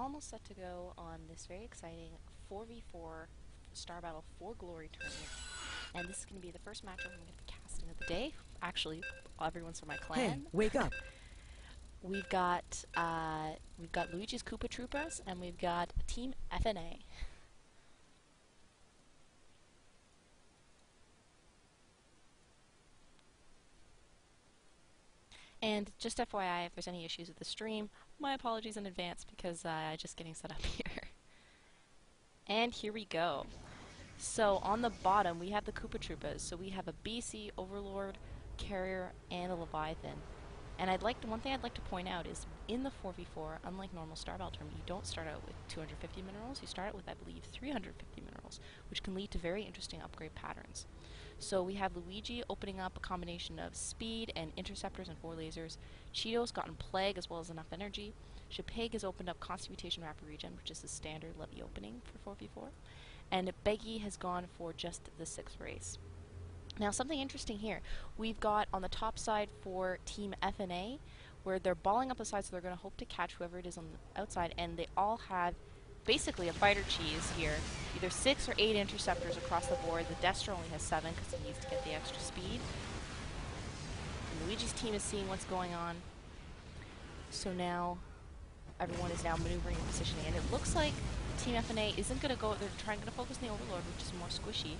almost set to go on this very exciting 4v4 Star Battle 4Glory tournament. And this is going to be the first matchup I'm going to be casting of the day. Actually, everyone's from my clan. Hey, wake up! We've got Luigi's Koopa Troopas, and we've got Team FNA. And just FYI, if there's any issues with the stream, my apologies in advance because just getting set up here. And here we go. So on the bottom, we have the Koopa Troopas. So we have a BC, Overlord, Carrier, and a Leviathan. And one thing I'd like to point out is in the 4v4, unlike normal Star Battle tournament, you don't start out with 250 minerals. You start out with, I believe, 350 minerals, which can lead to very interesting upgrade patterns. So we have Luigi opening up a combination of speed and interceptors and 4 lasers. Cheeto's gotten Plague as well as enough energy. Shapeg has opened up Constant Mutation Rapid Regen, which is the standard levy opening for 4v4. And Beggy has gone for just the 6th race. Now something interesting here, we've got on the top side for Team FNA, where they're balling up the side, so they're going to hope to catch whoever it is on the outside, and they all have basically a fighter cheese here, either 6 or 8 interceptors across the board. The Destro only has 7 because he needs to get the extra speed. And Luigi's team is seeing what's going on, so now everyone is now maneuvering and positioning, and it looks like Team FNA isn't going to go, they're trying to focus on the Overlord, which is more squishy.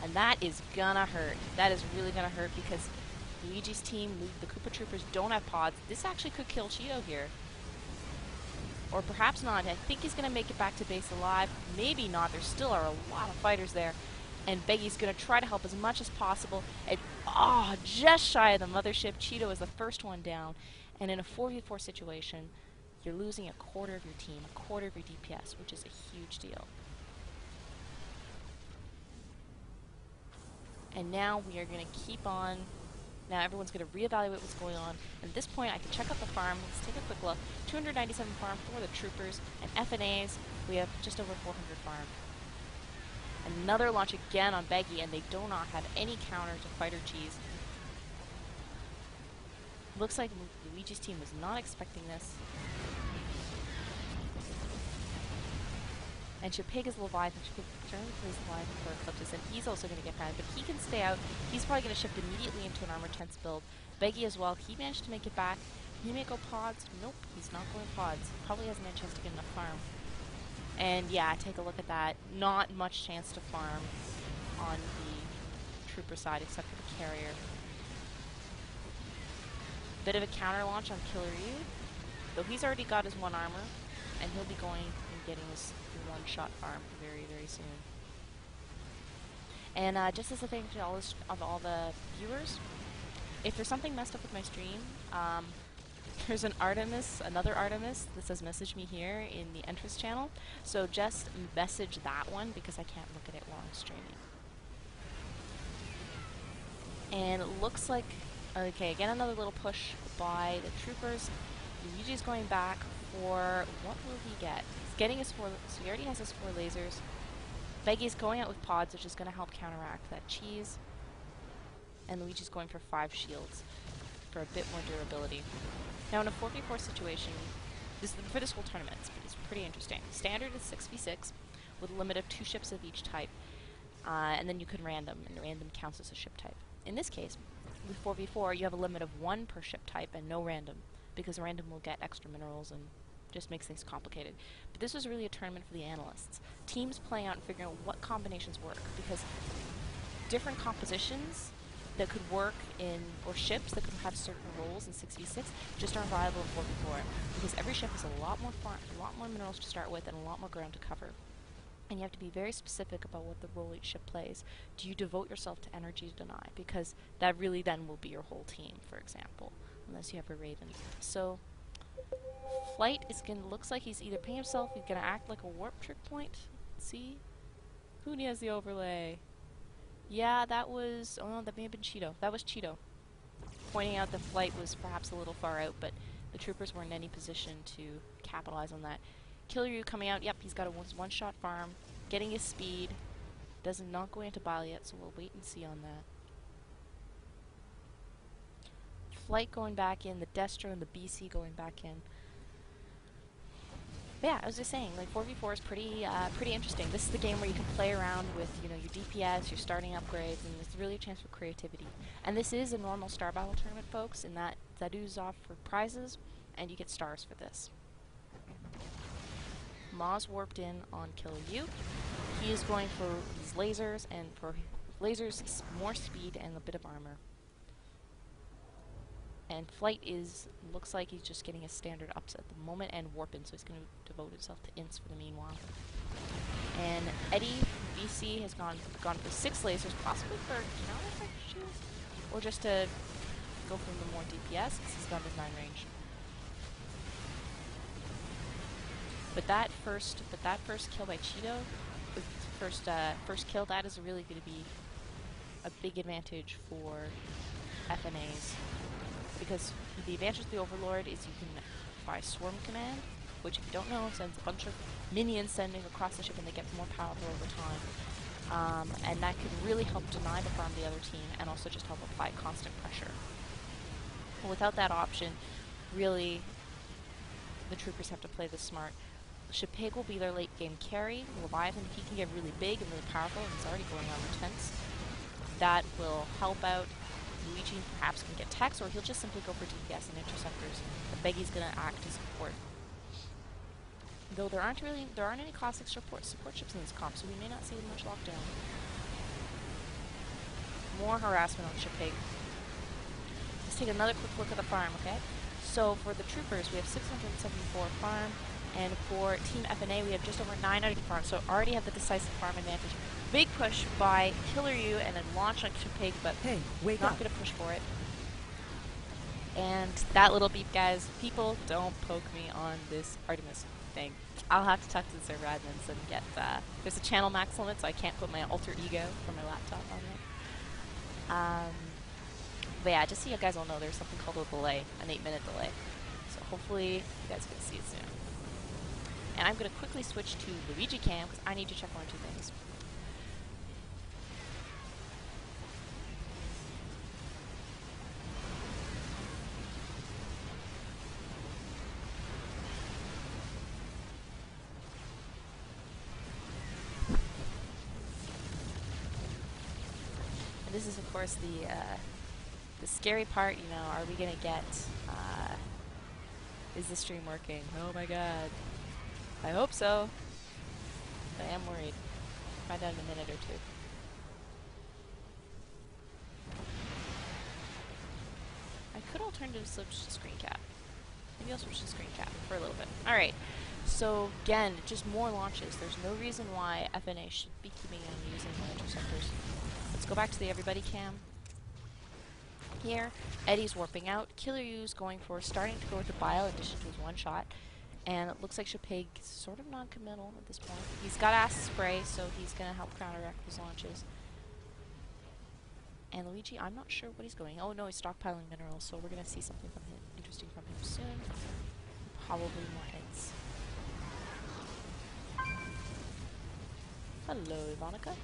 And that is gonna hurt. That is really gonna hurt because Luigi's team, the Koopa Troopers, don't have pods. This actually could kill Cheeto here. Or perhaps not. I think he's gonna make it back to base alive. Maybe not. There still are a lot of fighters there. And Beggy's gonna try to help as much as possible. And just shy of the mothership. Cheeto is the first one down. And in a 4v4 situation, you're losing a quarter of your team, a quarter of your DPS, which is a huge deal. And now we are going to keep on. Now everyone's going to reevaluate what's going on. And at this point, I can check out the farm. Let's take a quick look. 297 farm for the Troopers. And FNAs, we have just over 400 farm. Another launch again on Beggy, and they do not have any counter to Fighter Cheese. Looks like Luigi's team was not expecting this. And Shapeg is Leviathan. Shapeg generally plays Leviathan for Eclipses, and he's also going to get banned, but he can stay out. He's probably going to shift immediately into an Armor Tense build. Beggy as well, he managed to make it back. He may go pods. Nope, he's not going pods. Probably hasn't had a chance to get enough farm. And yeah, take a look at that. Not much chance to farm on the Trooper side, except for the Carrier. Bit of a counter launch on Killer Eve, though he's already got his 1 armor, and he'll be going and getting his 1-shot farm very, very soon. And just as a thing to all the viewers, if there's something messed up with my stream, there's another Artemis that says message me here in the entrance channel, so just message that one because I can't look at it while I'm streaming. And it looks like, okay, again another little push by the Troopers. Luigi's going back for, what will he get? He's getting his 4, so he already has his 4 lasers. Beggy's going out with pods, which is going to help counteract that cheese. And Luigi's going for 5 shields for a bit more durability. Now in a 4v4 situation, for this whole tournament, it's pretty interesting. Standard is 6v6 with a limit of 2 ships of each type. And then you can random, and random counts as a ship type. In this case, with 4v4, you have a limit of 1 per ship type and no random, because random will get extra minerals and just makes things complicated. But this was really a tournament for the analysts. Teams playing out and figuring out what combinations work, because different compositions that could work in, or ships that could have certain roles in 6v6 just aren't viable in 4v4, because every ship has a lot more minerals to start with and a lot more ground to cover. And you have to be very specific about what the role each ship plays. Do you devote yourself to energy deny? Because that really then will be your whole team, for example, unless you have a Raven. So Flight is gonna, looks like he's either paying himself, he's gonna act like a warp trick point. Let's see? Who has the overlay? Yeah, that was, oh no, that may have been Cheeto. That was Cheeto. Pointing out that Flight was perhaps a little far out, but the Troopers weren't in any position to capitalize on that. Killer Yu coming out, yep, he's got a 1-shot farm, getting his speed, not going into bile yet, so we'll wait and see on that. Flight going back in, the Destro and the BC going back in. But yeah, I was just saying, like 4v4 is pretty interesting. This is the game where you can play around with, you know, your DPS, your starting upgrades, and it's really a chance for creativity. And this is a normal Star Battle tournament, folks, in that ooze off for prizes, and you get stars for this. Moz warped in on Killer U. He is going for these lasers, and for lasers, more speed and a bit of armor. And Flight looks like he's just getting his standard ups at the moment, and Warpin, so he's going to devote himself to ints for the meanwhile. And Eddie, BC, has gone for 6 lasers, possibly for counter shields, or just to go for the more DPS, because he's got his 9 range. But that first kill by Cheeto, first kill, that is really going to be a big advantage for FNAs. Because the advantage of the Overlord is you can buy Swarm Command, which if you don't know, sends a bunch of minions sending across the ship and they get more powerful over time. And that could really help deny the farm the other team and also just help apply constant pressure. Without that option, really, the troopers have to play this smart. Shapig will be their late game carry. Leviathan, he can get really big and really powerful, and he's already going on intense. That will help out. Luigi perhaps can get techs, or he'll just simply go for DPS and interceptors. But Beggy's going to act as support. Though there aren't any classic support ships in this comp, so we may not see much lockdown. More harassment on Shapig. Let's take another quick look at the farm, okay? So for the troopers, we have 674 farm, and for Team FNA, we have just over 900 farm, so already have the decisive farm advantage. Big push by Killer U and then launch on Shapig, but hey, wake not up. Gonna push for it. And that little beep, guys, people don't poke me on this Artemis thing. I'll have to talk to the server admins and get, there's a channel max limit, so I can't put my alter ego from my laptop on there. But yeah, just so you guys all know, there's something called a delay, an 8-minute delay. So hopefully you guys can see it soon. And I'm going to quickly switch to Luigi cam, because I need to check 1 or 2 things. And this is, of course, the scary part, you know, are we going to get, is the stream working? Oh my god. I hope so. But I am worried. Find out in a minute or 2. I could alternatively switch to screen cap. Maybe I'll switch to screen cap for a little bit. Alright, so again, just more launches. There's no reason why FNA should be keeping on using the interceptors. Let's go back to the everybody cam. Here, Eddie's warping out. Killer U's starting to go with the bio in addition to his 1 shot. And it looks like Shapig is sort of non-committal at this point. He's got acid spray, so he's going to help counteract those launches. And Luigi, I'm not sure what he's going. Oh no, he's stockpiling minerals, so we're going to see something from him, interesting from him soon. Probably more hits. Hello, Ivanica.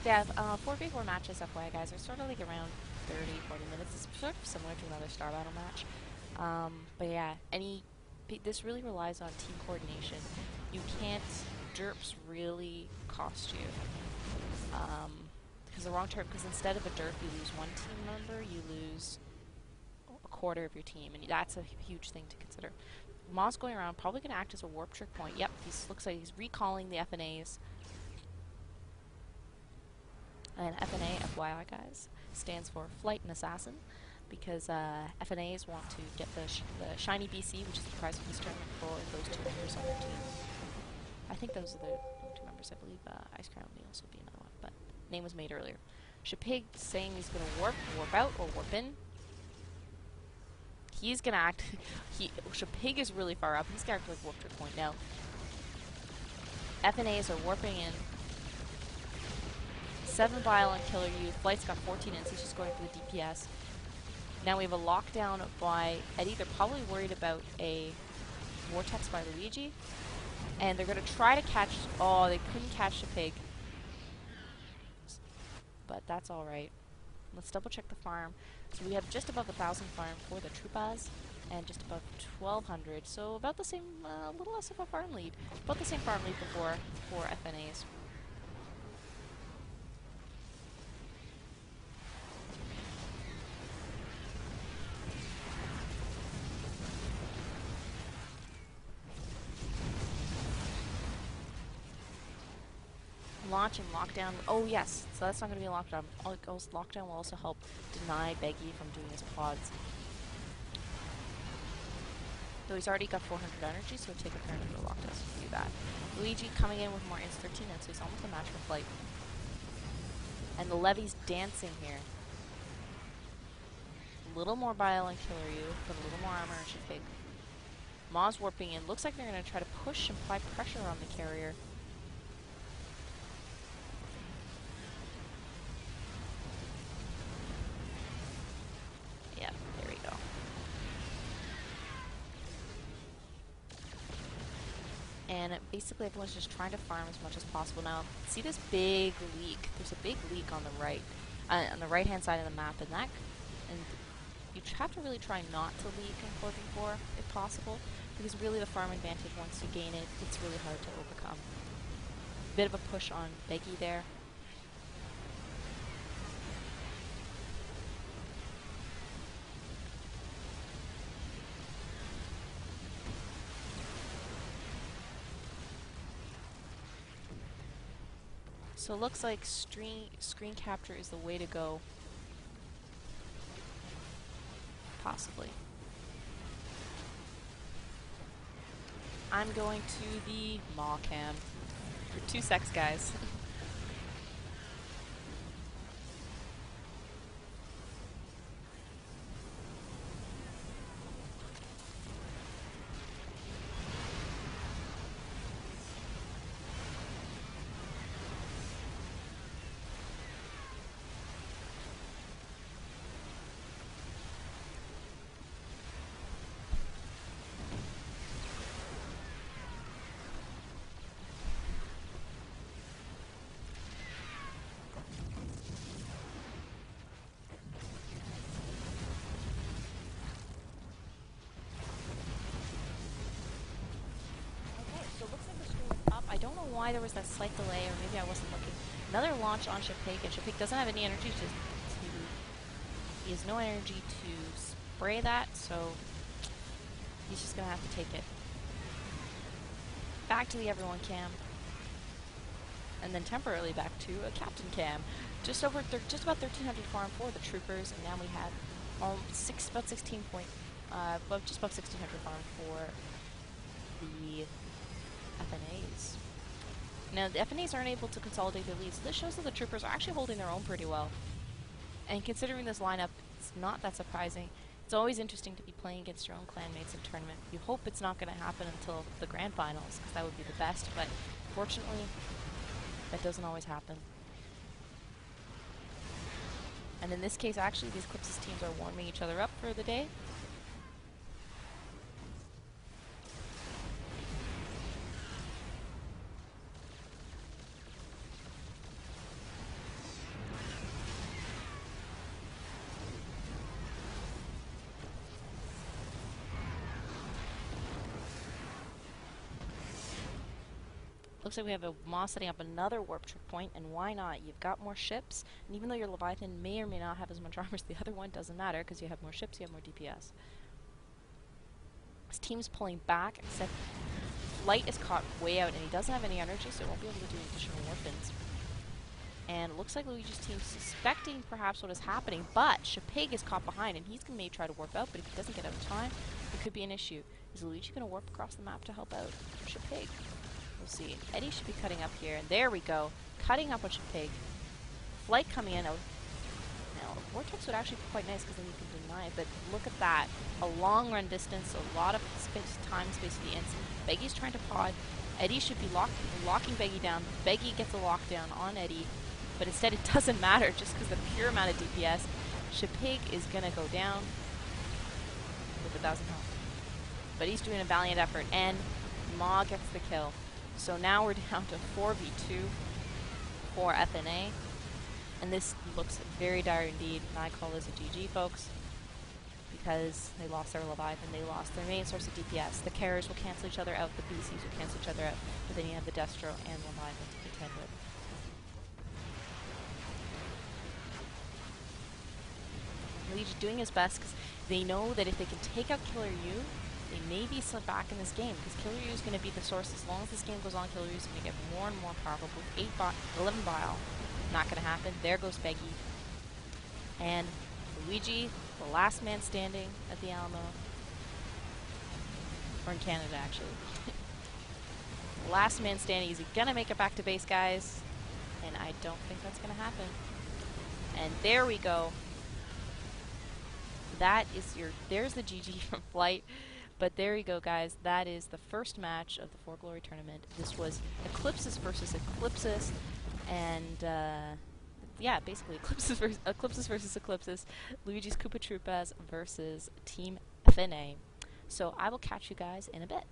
Yeah, 4v4 matches, FYI guys, are sort of like around 30-40 minutes. It's sort of similar to another Star Battle match. But yeah, this really relies on team coordination. You can't, derps really cost you. Because the wrong term, because instead of a derp you lose 1 team member, you lose a quarter of your team, and that's a huge thing to consider. Ma's going around, probably going to act as a warp trick point. Yep, looks like he's recalling the FNAs. And FNA, FYI guys, stands for Flight and Assassin, because FNAs want to get the shiny BC, which is the prize of this tournament, for those 2 members on their team. I think those are the 2 members. I believe Ice Crown may also be another one, but name was made earlier. Shapig saying he's going to warp out, or warp in. He's going to act... Shapig is really far up. He's got like warp trick point now. FNAs are warping in. 7 bile on Killer U. Flight's got 14 ins. He's just going for the DPS. Now we have a lockdown by Eddie. They're probably worried about a vortex by Luigi. And they're going to try to catch... Oh, they couldn't catch Shapig. but that's alright. Let's double check the farm. So we have just above 1,000 farm for the Troopas, and just above 1,200, so about the same, a little less of a farm lead. About the same farm lead before for FNAs. Launch and lockdown. Oh yes, so that's not going to be a lockdown. Lockdown will also help deny Beggy from doing his pods. Though he's already got 400 energy, so it'll take a turn to lock us to do that. Luigi coming in with more Ins 13, and so he's almost a match for Flight. And the Levy's dancing here. A little more Bile and Killer You, but a little more armor and Shapig. Ma's warping in. Looks like they're going to try to push and apply pressure on the carrier. Yeah, there we go. And basically everyone's just trying to farm as much as possible. Now, see this big leak? There's a big leak on the right, on the right-hand side of the map, and you have to really try not to leak in 4v4 if possible, because really the farm advantage, once you gain it, it's really hard to overcome. Bit of a push on Beggy there. So it looks like screen capture is the way to go. Possibly. I'm going to the maw cam for 2 secs, guys. I don't know why there was that slight delay, or maybe I wasn't looking. Another launch on Shapig, and Shapig doesn't have any energy he has no energy to spray that, so he's just gonna have to take it. Back to the everyone cam, and then temporarily back to a captain cam. Just about 1,300 farm for the troopers, and now we have just above 1,600 farm for the FNAs. Now, the FNAs aren't able to consolidate their leads, so this shows that the troopers are actually holding their own pretty well. And considering this lineup, it's not that surprising. It's always interesting to be playing against your own clanmates in tournament. You hope it's not going to happen until the grand finals, because that would be the best, but fortunately, that doesn't always happen. And in this case, actually, these Eclipse's teams are warming each other up for the day. Looks like we have a Maw setting up another warp trip point, and why not? You've got more ships, and even though your Leviathan may or may not have as much armor as the other one, doesn't matter, because you have more ships, you have more DPS. His team's pulling back, except Light is caught way out, and he doesn't have any energy, so he won't be able to do additional warpins. And it looks like Luigi's team's suspecting perhaps what is happening, but Shapig is caught behind, and he's going to maybe try to warp out, but if he doesn't get out of time, it could be an issue. Is Luigi going to warp across the map to help out Shapig? We'll see. Eddie should be cutting up here, and there we go. Cutting up on Shapig. Flight coming in. Now, Vortex would actually be quite nice because then you can deny it, but look at that. A long run distance, a lot of time space for the ends. Beggy's trying to pod. Eddie should be locking Beggy down. Beggy gets a lockdown on Eddie, but instead it doesn't matter just because the pure amount of DPS. Shapig is going to go down with 1,000 health. But he's doing a valiant effort, and Maw gets the kill. So now we're down to 4v2 for FNA. And this looks very dire indeed, and I call this a GG, folks, because they lost their Leviathan, they lost their main source of DPS. The carriers will cancel each other out, the BCs will cancel each other out, but then you have the Destro and Leviathan to contend with. Luigi doing his best because they know that if they can take out Killer U, they may be slipped back in this game, because Killer U is going to be the source. As long as this game goes on, Killer U is going to get more and more powerful. With 11 Bile, not going to happen. There goes Beggy. And Luigi, the last man standing at the Alamo. Or in Canada, actually. Last man standing. Is he going to make it back to base, guys? And I don't think that's going to happen. And there we go. That is there's the GG from Flight. But there you go, guys. That is the first match of the 4Glory tournament. This was Eclipses versus Eclipses. And, yeah, basically Eclipses versus Eclipses. Luigi's Koopa Troopas versus Team FNA. So I will catch you guys in a bit.